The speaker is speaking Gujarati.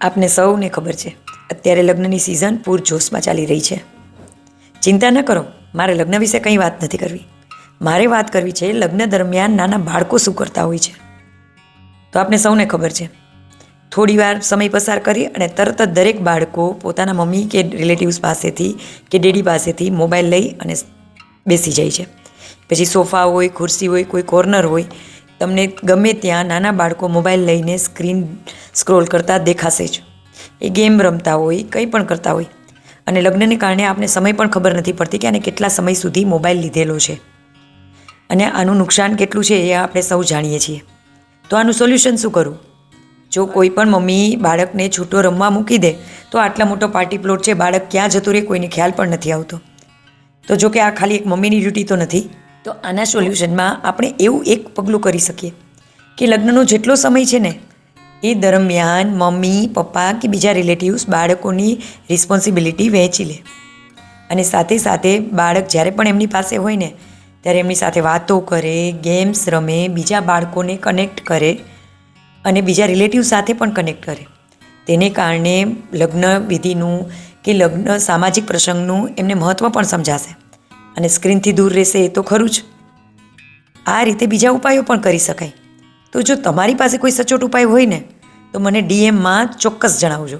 આપને સૌને ખબર છે, અત્યારે લગ્નની સિઝન પૂરજોશમાં ચાલી રહી છે. ચિંતા ન કરો, મારે લગ્ન વિશે કંઈ વાત નથી કરવી. મારે વાત કરવી છે લગ્ન દરમિયાન નાના બાળકો શું કરતા હોય છે. તો આપને સૌને ખબર છે, થોડી વાર સમય પસાર કરી અને તરત જ દરેક બાળકો પોતાના મમ્મી કે રિલેટિવ્સ પાસેથી કે ડેડી પાસેથી મોબાઈલ લઈ અને બેસી જાય છે. પછી સોફા હોય, ખુરશી હોય, કોઈ કોર્નર હોય, તમને ગમે ત્યાં નાના બાળકો મોબાઈલ લઈને સ્ક્રીન સ્ક્રોલ કરતા દેખાશે જ. એ ગેમ રમતા હોય, કંઈ પણ કરતા હોય. અને લગ્નને કારણે આપણે સમય પણ ખબર નથી પડતી કે આને કેટલા સમય સુધી મોબાઈલ લીધેલો છે અને આનું નુકસાન કેટલું છે એ આપણે સૌ જાણીએ છીએ. તો આનું સોલ્યુશન શું કરવું? જો કોઈ પણ મમ્મી બાળકને છૂટો રમવા મૂકી દે તો આટલા મોટો પાર્ટી પ્લોટ છે, બાળક ક્યાં જતું રહે કોઈને ખ્યાલ પણ નથી આવતો. તો જો કે આ ખાલી એક મમ્મીની ડ્યુટી તો નથી. તો આના સોલ્યુશનમાં આપણે એવું એક પગલું કરી શકીએ કે લગ્નનો જેટલો સમય છે ને એ દરમિયાન મમ્મી, પપ્પા કે બીજા રિલેટિવ્સ બાળકોની રિસ્પોન્સિબિલિટી વહેંચી લે. અને સાથે સાથે બાળક જ્યારે પણ એમની પાસે હોય ને ત્યારે એમની સાથે વાતો કરે, ગેમ્સ રમે, બીજા બાળકોને કનેક્ટ કરે અને બીજા રિલેટિવ સાથે પણ કનેક્ટ કરે. તેને કારણે લગ્ન વિધિનું કે લગ્ન સામાજિક પ્રસંગનું એમને મહત્ત્વ પણ સમજાશે અને સ્ક્રીનથી દૂર રહેશે એ તો ખરું જ. આ રીતે બીજા ઉપાયો પણ કરી શકાય. તો જો તમારી પાસે કોઈ સચોટ ઉપાય હોય ને તો મને ડીએમમાં ચોક્કસ જણાવજો.